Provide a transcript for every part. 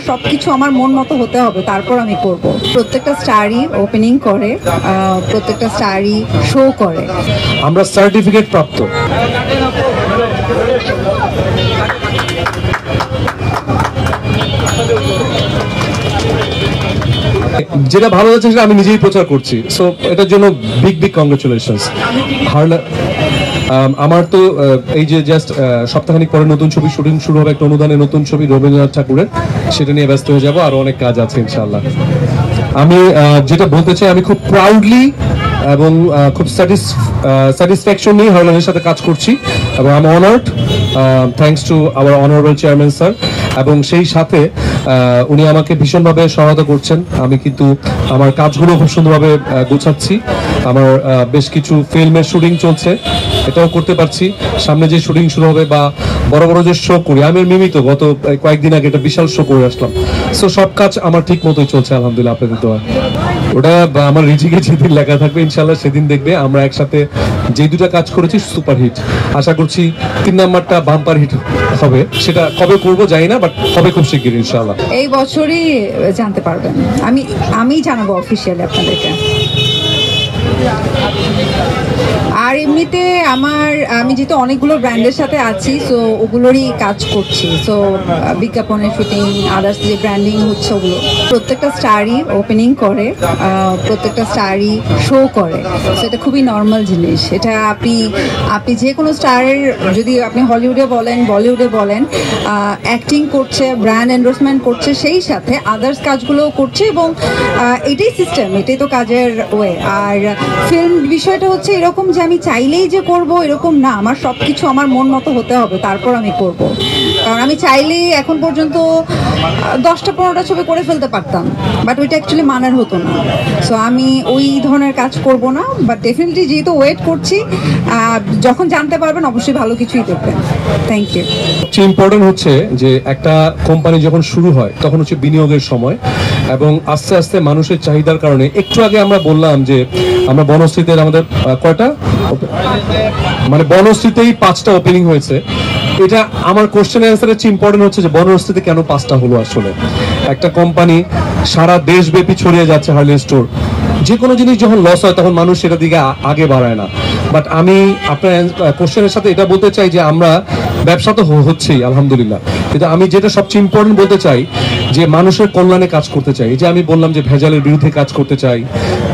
সবকিছু আমার মন মতো হতে হবে, তারপর আমি করব। প্রত্যেকটা স্টারই ওপেনিং করে, প্রত্যেকটা স্টারই শো করে। আমরা সার্টিফিকেট প্রাপ্ত। যেটা ভালো যাচ্ছে সেটা আমি নিজেই প্রচার করছি, সো এটার জন্য বিগ বিগ কংগ্রেচুলেশনস। আমার তো এই যে জাস্ট সপ্তাহখানিক পরে নতুন ছবি শুটিং শুরু হবে, একটা অনুদানের নতুন ছবি রবীন্দ্রনাথ ঠাকুরের, সেটা নিয়ে ব্যস্ত হয়ে যাবো, আরো অনেক কাজ আছে ইনশাআল্লাহ। আমি যেটা বলতে চাই, আমি খুব প্রাউডলি এবং খুব স্যাটিসফ্যাকশন নিয়ে হারলানের সাথে কাজ করছি এবং I am honoured, thanks to our honourable chairman sir. এবং সেই সাথে উনি আমাকে ভীষণভাবে সহায়তা করছেন। আমি কিন্তু আমার কাজগুলো খুব সুন্দরভাবে গোছাচ্ছি। আমার বেশ কিছু ফিল্মের শুটিং চলছে, এটাও করতে পারছি। সামনে যে শুটিং শুরু হবে বা বড় বড় যে শো করি, আমি মিমিত গত কয়েকদিন আগে একটা বিশাল শো করে আসলাম। সো সব কাজ আমার ঠিক মতোই চলছে আলহামদুলিল্লাহ, আপনাদের দোয়া। ওটা আমার রিজিকে যেদিন লেখা থাকবে ইনশাআল্লাহ সেদিন দেখবে আমরা একসাথে যে দুটা কাজ করেছি সুপার হিট। আশা করছি 3 নাম্বারটা বাম্পার হিট হবে, সেটা কবে করবো জানি না, বাট হবে খুব শিগগিরই ইনশাআল্লাহ। এই বছরই জানতে পারবেন, আমি জানাবো অফিসিয়ালি আপনাদেরকে। আর এমনিতে আমি যেহেতু অনেকগুলো ব্র্যান্ডের সাথে আছি, সো ওগুলোরই কাজ করছি। সো বিজ্ঞাপনের শুটিং, আদার্স যে ব্র্যান্ডিং হচ্ছে ওগুলো, প্রত্যেকটা স্টারই ওপেনিং করে, প্রত্যেকটা স্টারই শো করে। সেটা খুবই নর্মাল জিনিস। এটা আপনি যে কোনো স্টারের, যদি আপনি হলিউডে বলেন বলিউডে বলেন, অ্যাক্টিং করছে, ব্র্যান্ড এন্ডোর্সমেন্ট করছে, সেই সাথে আদার্স কাজগুলোও করছে, এবং এটাই সিস্টেম, এটাই তো কাজের ওয়ে। আর ফিল্ম বিষয়টা হচ্ছে এরকম যে আমি চাইলেই যে করব এরকম না, আমার সব কিছু আমার মন মতো হতে হবে, তারপর আমি করব। কারণ আমি চাইলেই এখন পর্যন্ত 10টা-15টা ছবি করে ফেলতে পারতাম, বাট ওইটা অ্যাকচুয়ালি মানার হতো না। সো আমি ওই ধরনের কাজ করব না, বাট ডেফিনেটলি যেহেতু ওয়েট করছি, যখন জানতে পারবেন অবশ্যই ভালো কিছুই দেখবেন। Thank you. সবচেয়ে ইম্পর্টেন্ট হচ্ছে যে একটা কোম্পানি যখন শুরু হয় তখন হচ্ছে বিনিয়োগের সময়, এবং আস্তে আস্তে মানুষের চাহিদার কারণে, একটু আগে আমরা বললাম যে আমরা বনশ্রীতে আমাদের কয়টা, মানে বনশ্রীতেই 5টা ওপেনিং হয়েছে। এটা আমার কোশ্চেনের অ্যান্সারের চেয়ে ইম্পর্টেন্ট হচ্ছে যে বনশ্রীতে কেন 5টা হলো। আসলে একটা কোম্পানি সারা দেশব্যাপী ছড়িয়ে যাচ্ছে, হার্লি স্টোর, যে কোনো জিনিস যখন লস হয় তখন মানুষ সেটার দিকে আগে বাড়ায় না। বাট আমি আপনার কোশ্চেনের সাথে এটা বলতে চাই যে আমরা ব্যবসা তো হচ্ছেই আলহামদুলিল্লাহ, কিন্তু আমি যেটা সবচেয়ে ইম্পর্টেন্ট বলতে চাই যে মানুষের কল্যাণে কাজ করতে চাই। এই যে আমি বললাম যে ভেজালের বিরুদ্ধে কাজ করতে চাই।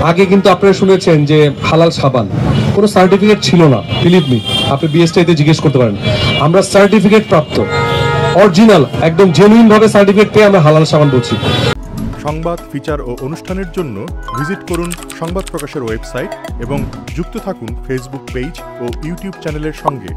আগে কিন্তু আপনারা শুনেছেন যে হালাল সাবান কোনো সার্টিফিকেট ছিল না, বিলিভ মি, আপনি বিএসটিআইতে জিজ্ঞেস করতে পারেন। আমরা সার্টিফিকেট প্রাপ্ত, অরিজিনাল, একদম জেনুইন ভাবে সার্টিফিকেট পেয়ে আমরা হালাল সাবান বলছি। সংবাদ, ফিচার ও অনুষ্ঠানের জন্য ভিজিট করুন সংবাদ প্রকাশের ওয়েবসাইট এবং যুক্ত থাকুন ফেসবুক পেজ ও ইউটিউব চ্যানেলের সঙ্গে।